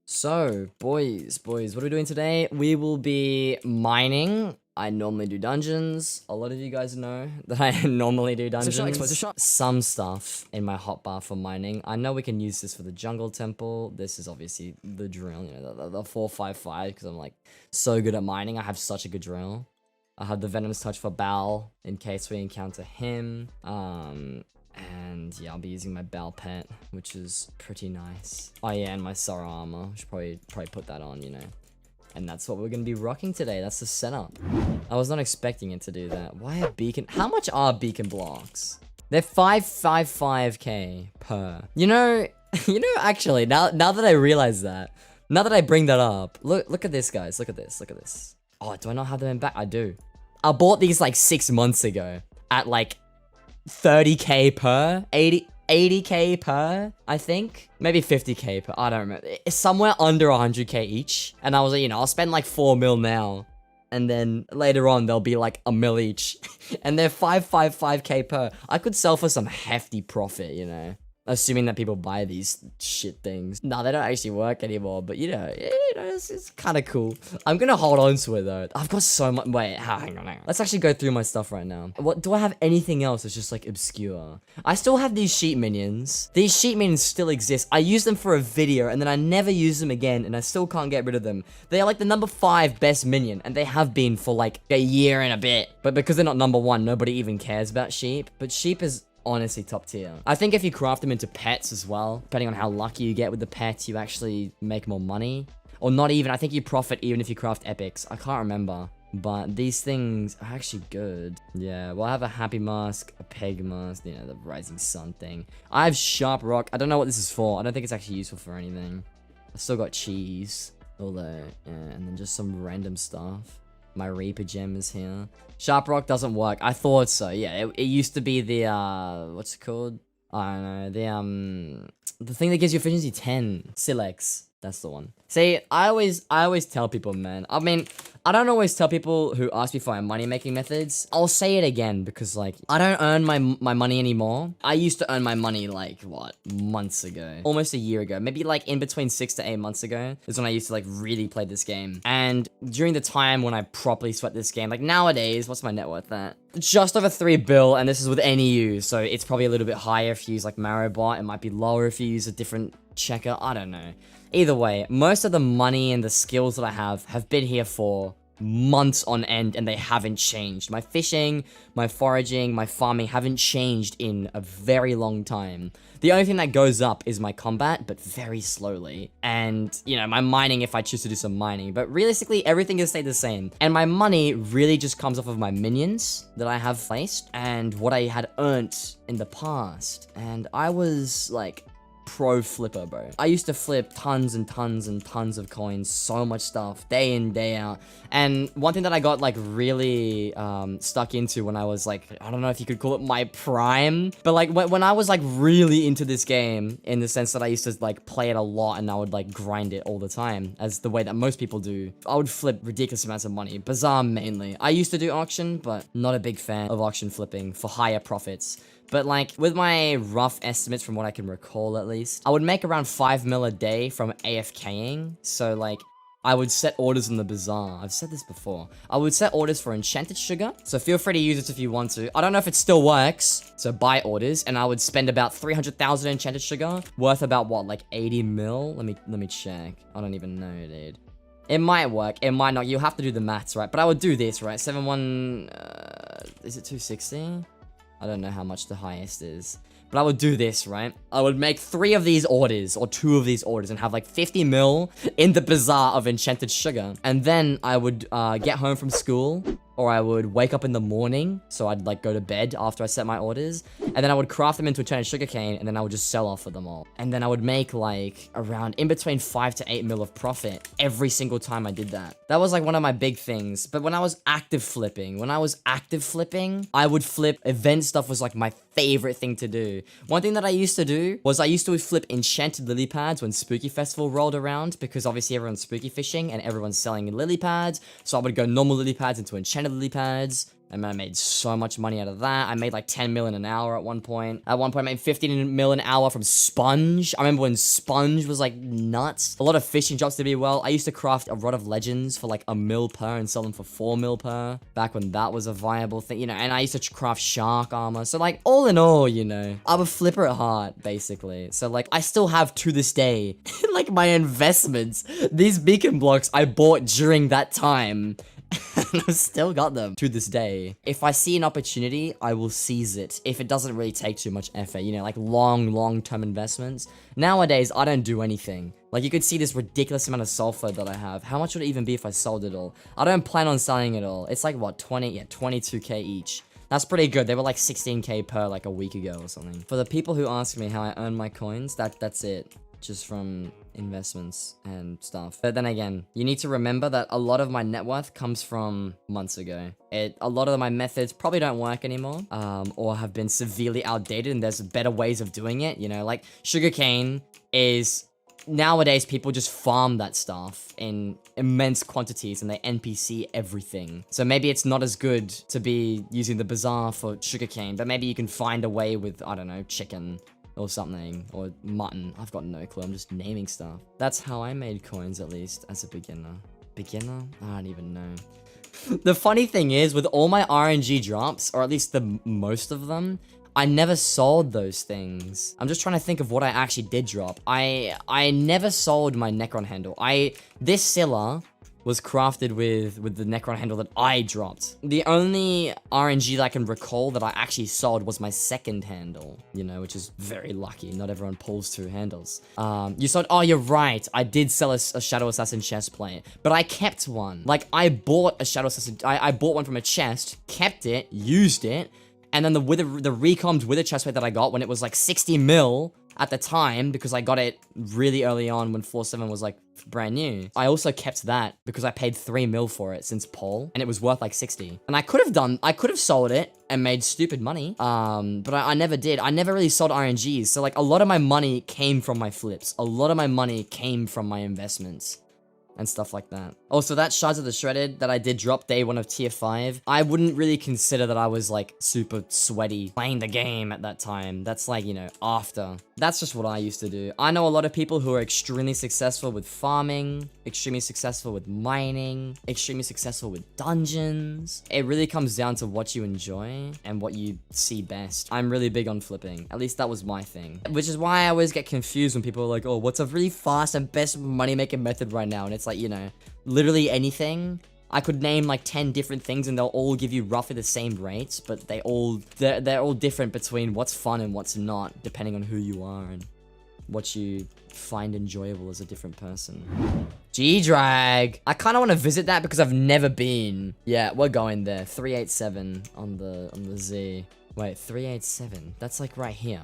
So, boys, what are we doing today? We will be mining. I normally do dungeons. A lot of you guys know that I normally do dungeons. Some stuff in my hotbar for mining. I know we can use this for the jungle temple. This is obviously the drill, you know, the 455, because I'm like so good at mining. I have such a good drill. I have the venomous touch for Bal in case we encounter him. And yeah, I'll be using my Bal pet, which is pretty nice. Oh yeah, and my Sora armor. Should probably put that on, you know. And that's what we're gonna be rocking today. That's the setup. I was not expecting it to do that. Why are beacon? How much are beacon blocks? They're 555k per. You know, actually, now that I realize that, now that I bring that up, look at this, guys. Look at this. Oh, do I not have them in back? I do. I bought these like 6 months ago at like 30k per, 80k per, I think. Maybe 50k per, I don't remember. It's somewhere under 100k each. And I was like, you know, I'll spend like 4 mil now. And then later on, they'll be like a mil each. And they're 555k per. I could sell for some hefty profit, you know. Assuming that people buy these shit things. No, they don't actually work anymore, but you know, it's kind of cool. I'm gonna hold on to it though. I've got so much. Wait, hang on. Let's actually go through my stuff right now. What do I have? Anything else that's just like obscure? I still have these sheep minions. These sheep minions still exist. I used them for a video and then I never use them again, and I still can't get rid of them. They are like the number 5 best minion, and they have been for like a year and a bit. But because they're not number 1, nobody even cares about sheep. But sheep is honestly top tier. I think if you craft them into pets as well, depending on how lucky you get with the pets, you actually make more money. Or not even, I think you profit even if you craft epics. I can't remember. But these things are actually good. Yeah, well, I have a happy mask, a peg mask, you know, the rising sun thing. I have sharp rock. I don't know what this is for. I don't think it's actually useful for anything. I still got cheese. Although, yeah, and then just some random stuff. My Reaper gem is here. Sharp rock doesn't work. I thought so. Yeah, it used to be the, what's it called? I don't know. The thing that gives you efficiency 10. Silex. That's the one. See, I always tell people, man. I mean, I don't always tell people who ask me for my money-making methods. I'll say it again because, like, I don't earn my money anymore. I used to earn my money, like, what? Months ago. Almost a year ago. Maybe, like, in between 6 to 8 months ago is when I used to, like, really play this game. And during the time when I properly sweat this game, like, nowadays, what's my net worth at? Just over 3 bill, and this is with any use, so it's probably a little bit higher if you use, like, Maribot. It might be lower if you use a different checker. I don't know. Either way, most of the money and the skills that I have been here for months on end, and they haven't changed. My fishing, my foraging, my farming haven't changed in a very long time. The only thing that goes up is my combat, but very slowly. And, you know, my mining if I choose to do some mining. But realistically, everything has stayed the same. And my money really just comes off of my minions that I have placed and what I had earned in the past. And I was, like, pro flipper, bro. I used to flip tons and tons and tons of coins, so much stuff, day in, day out. And one thing that I got, like, really stuck into when I was, like, I don't know if you could call it my prime, but, like, when I was, like, really into this game, in the sense that I used to, like, play it a lot and I would, like, grind it all the time, as the way that most people do, I would flip ridiculous amounts of money. Bazaar mainly. I used to do auction, but not a big fan of auction flipping for higher profits. But, like, with my rough estimates from what I can recall, at least, I would make around 5 mil a day from AFKing. So, like, I would set orders in the bazaar. I've said this before. I would set orders for enchanted sugar. So feel free to use it if you want to. I don't know if it still works. So buy orders, and I would spend about 300,000 enchanted sugar, worth about, what, like 80 mil? Let me check. I don't even know, dude. It might work. It might not. You'll have to do the maths, right? But I would do this, right? 7-1... is it 260? I don't know how much the highest is. But I would do this, right? I would make 3 of these orders, or 2 of these orders, and have like 50 mil in the bazaar of enchanted sugar. And then I would get home from school, or I would wake up in the morning, so I'd like go to bed after I set my orders, and then I would craft them into enchanted sugarcane, and then I would just sell off of them all. And then I would make like around in between 5 to 8 mil of profit every single time I did that. That was like one of my big things. But when I was active flipping, I would flip event stuff. Was like my favorite thing to do. One thing that I used to do was I used to flip enchanted lily pads when Spooky Festival rolled around, because obviously everyone's spooky fishing and everyone's selling lily pads. So I would go normal lily pads into enchanted lily pads, And I made so much money out of that. I made like 10 million an hour at one point. At one point, I made 15 million an hour from Sponge. I remember when Sponge was like nuts. A lot of fishing jobs did really well. I used to craft a Rod of Legends for like 1 mil per and sell them for 4 mil per. Back when that was a viable thing, you know, and I used to craft shark armor. So like all in all, you know, I'm a flipper at heart, basically. So like I still have to this day, like my investments, these beacon blocks I bought during that time. And I've still got them to this day. If I see an opportunity, I will seize it. If it doesn't really take too much effort, you know, like long-term investments. Nowadays, I don't do anything. Like, you could see this ridiculous amount of sulfur that I have. How much would it even be if I sold it all? I don't plan on selling it all. It's like, what, 22k each. That's pretty good. They were like 16k per like a week ago or something. For the people who ask me how I earn my coins, that's it. Just from investments and stuff. But then again, you need to remember that a lot of my net worth comes from months ago. A lot of my methods probably don't work anymore, or have been severely outdated, and there's better ways of doing it. You know, like sugarcane is nowadays people just farm that stuff in immense quantities and they NPC everything. So maybe it's not as good to be using the bazaar for sugarcane, but maybe you can find a way with, I don't know, chicken or something, or mutton. I've got no clue. I'm just naming stuff. That's how I made coins, at least, as a beginner. Beginner? I don't even know. The funny thing is, with all my RNG drops, or at least the most of them, I never sold those things. I'm just trying to think of what I actually did drop. I never sold my Necron handle. This Scylla was crafted with the Necron handle that I dropped. The only RNG that I can recall that I actually sold was my second handle, you know, which is very lucky. Not everyone pulls 2 handles. You sold, oh, you're right. I did sell a Shadow Assassin chest plate, but I kept one. Like, I bought a Shadow Assassin, I bought one from a chest, kept it, used it, and then the recombed wither chest plate that I got when it was like 60 mil at the time, because I got it really early on when Floor 7 was like brand new. I also kept that because I paid 3 mil for it since Paul, and it was worth like 60. And I could have sold it and made stupid money, but I never did. I never really sold RNGs, so like a lot of my money came from my flips. A lot of my money came from my investments and stuff like that. Also, that Shards of the Shredded that I did drop day 1 of tier 5, I wouldn't really consider that I was like super sweaty playing the game at that time. That's like, you know, after. That's just what I used to do. I know a lot of people who are extremely successful with farming, extremely successful with mining, extremely successful with dungeons. It really comes down to what you enjoy and what you see best. I'm really big on flipping. At least that was my thing. Which is why I always get confused when people are like, oh, what's a really fast and best money-making method right now? And it's like, you know, literally anything. I could name like 10 different things and they'll all give you roughly the same rates, but they're all different between what's fun and what's not, depending on who you are and what you find enjoyable as a different person. G-Drag. I kind of want to visit that because I've never been. Yeah, we're going there. 387 on the Z. Wait, 387. That's like right here.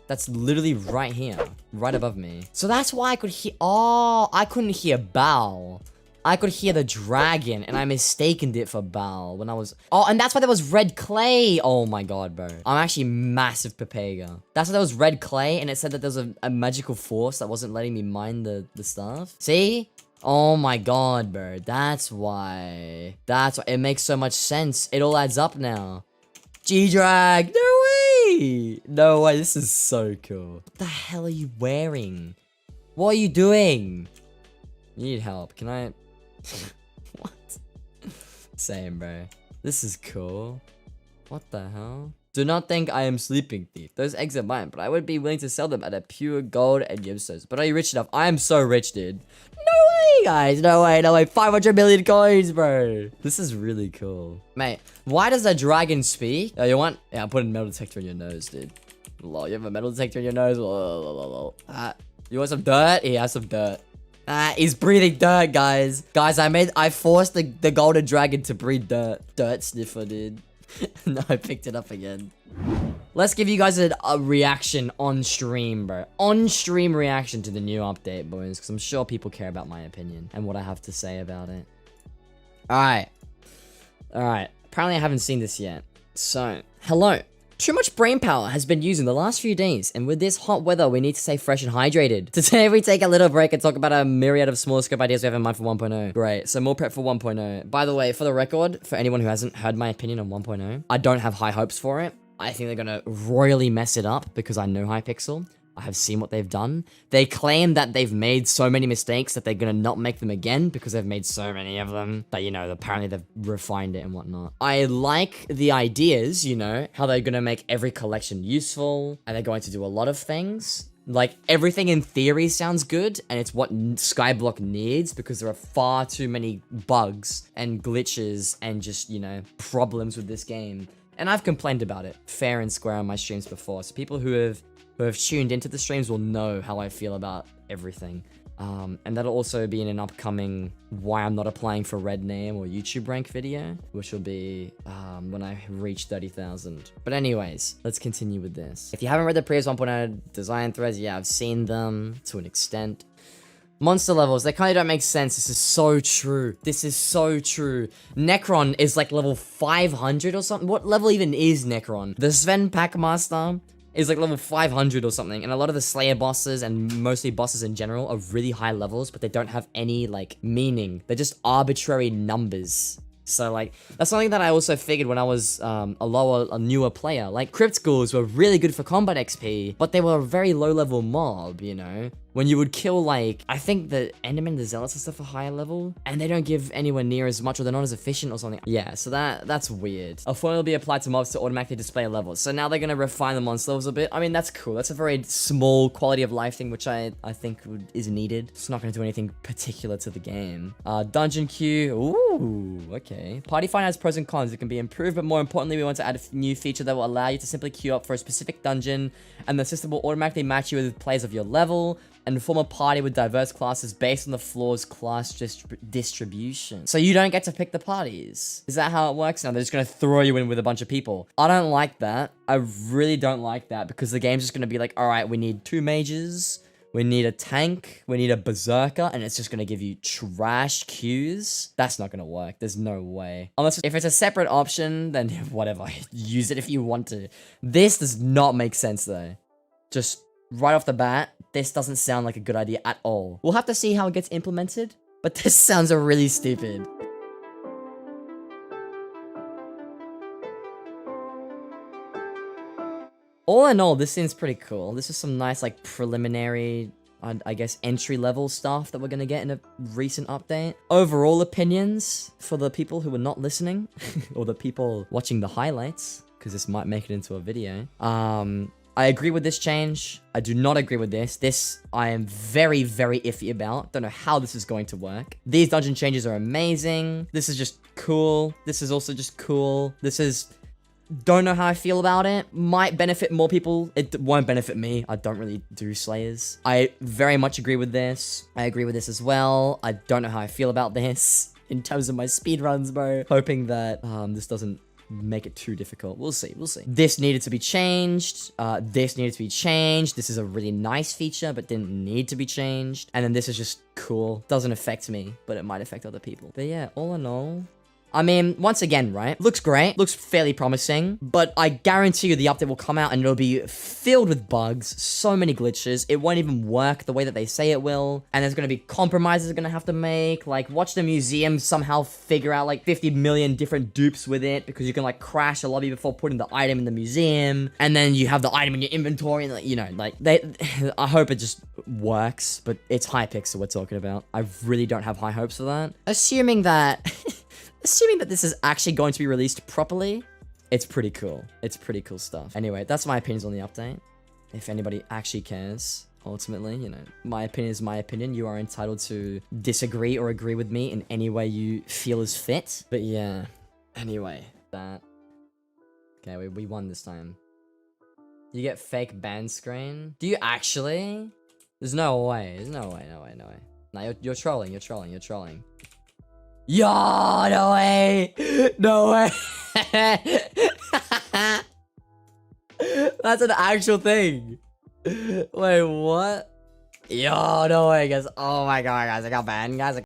That's literally right here, right above me. So that's why I could hear, oh, I couldn't hear Baal. I could hear the dragon, and I mistaken it for Baal when I was, oh, and that's why there was red clay. Oh my god, bro. I'm actually massive Pepega. That's why there was red clay, and it said that there was a magical force that wasn't letting me mine the stuff. See? Oh my god, bro. That's why. That's why. It makes so much sense. It all adds up now. G-Drag. No way. No way. This is so cool. What the hell are you wearing? What are you doing? You need help. Can I... What? Same, bro. This is cool. What the hell? Do not think I am sleeping thief. Those eggs are mine, but I would be willing to sell them at a pure gold and gemstones. But are you rich enough? I am so rich, dude. No way, guys. No way, no way. 500 million coins, bro. This is really cool. Mate, why does a dragon speak? Oh, you want? Yeah, I'm putting a metal detector in your nose, dude. Lol, you have a metal detector in your nose? You want some dirt? He has some dirt. He's breathing dirt, guys. Guys, I forced the golden dragon to breathe dirt. Dirt sniffer, dude. No, I picked it up again. Let's give you guys a reaction on stream, bro. On stream reaction to the new update, boys. Because I'm sure people care about my opinion and what I have to say about it. Alright. Alright. Apparently I haven't seen this yet. So, hello. Too much brain power has been used in the last few days, and with this hot weather, we need to stay fresh and hydrated. Today, we take a little break and talk about a myriad of small scope ideas we have in mind for 1.0. Great, so more prep for 1.0. By the way, for the record, for anyone who hasn't heard my opinion on 1.0, I don't have high hopes for it. I think they're gonna royally mess it up because I know Hypixel. I have seen what they've done. They claim that they've made so many mistakes that they're gonna not make them again because they've made so many of them that, you know, apparently they've refined it and whatnot. I like the ideas, you know, how they're gonna make every collection useful and they're going to do a lot of things. Like, everything in theory sounds good, and it's what Skyblock needs because there are far too many bugs and glitches and just, you know, problems with this game. And I've complained about it fair and square on my streams before, so people who have tuned into the streams will know how I feel about everything. And that'll also be in an upcoming why I'm not applying for red name or YouTube rank video, which will be when I reach 30,000. But anyways, let's continue with this. If you haven't read the previous 1.0 design threads, yeah, I've seen them to an extent. Monster levels, they kind of don't make sense. This is so true. This is so true. Necron is like level 500 or something. What level even is Necron? The Sven Packmaster is like level 500 or something, and a lot of the Slayer bosses and mostly bosses in general are really high levels, but they don't have any like meaning. They're just arbitrary numbers. So like, that's something that I also figured when I was a newer player. Like, Crypt Ghouls were really good for combat XP, but they were a very low level mob, you know? When you would kill, like, I think the Endermen, the Zealots and stuff are higher level, and they don't give anywhere near as much, or they're not as efficient or something. Yeah, so that's weird. A formula will be applied to mobs to automatically display levels. So now they're gonna refine the monster levels a bit. I mean, that's cool. That's a very small quality of life thing, which I think is needed. It's not gonna do anything particular to the game. Dungeon queue. Ooh, okay. Party find has pros and cons. It can be improved, but more importantly, we want to add a new feature that will allow you to simply queue up for a specific dungeon, and the system will automatically match you with players of your level, and form a party with diverse classes based on the floor's class distribution. So you don't get to pick the parties. Is that how it works now? They're just gonna throw you in with a bunch of people. I don't like that. I really don't like that, because the game's just gonna be like, all right, we need 2 mages, we need a tank, we need a berserker, and it's just gonna give you trash queues. That's not gonna work. There's no way. Unless if it's a separate option, then whatever, use it if you want to. This does not make sense though. Just right off the bat, this doesn't sound like a good idea at all. We'll have to see how it gets implemented, but this sounds really stupid. All in all, this seems pretty cool. This is some nice, like, preliminary, I guess, entry-level stuff that we're gonna get in a recent update. Overall opinions for the people who are not listening, or the people watching the highlights, because this might make it into a video. I agree with this change. I do not agree with this. This, I am very, very iffy about. Don't know how this is going to work. These dungeon changes are amazing. This is just cool. This is also just cool. This is... Don't know how I feel about it. Might benefit more people. It won't benefit me. I don't really do Slayers. I very much agree with this. I agree with this as well. I don't know how I feel about this in terms of my speedruns, bro. Hoping that this doesn't make it too difficult. We'll see. We'll see. This needed to be changed. This needed to be changed. This is a really nice feature, but didn't need to be changed. And then this is just cool. Doesn't affect me, but it might affect other people. But yeah, all in all, I mean, once again, right? Looks great. Looks fairly promising. But I guarantee you the update will come out and it'll be filled with bugs. So many glitches. It won't even work the way that they say it will. And there's going to be compromises they're going to have to make. Like, watch the museum somehow figure out, like, 50 million different dupes with it. Because you can, like, crash a lobby before putting the item in the museum. And then you have the item in your inventory. And, like, you know, like, I hope it just works. But it's Hypixel we're talking about. I really don't have high hopes for that. Assuming that this is actually going to be released properly, it's pretty cool. It's pretty cool stuff. Anyway, that's my opinions on the update. If anybody actually cares, ultimately, you know, my opinion is my opinion. You are entitled to disagree or agree with me in any way you feel is fit. But yeah, anyway, that. Okay, we won this time. You get fake ban screen? Do you actually? There's no way. There's no way. No way. No way. No, you're trolling. You're trolling. You're trolling. Yo, no way. No way. That's an actual thing. Wait, what? Yo, no way, guys. Oh my god, guys. I got banned, guys.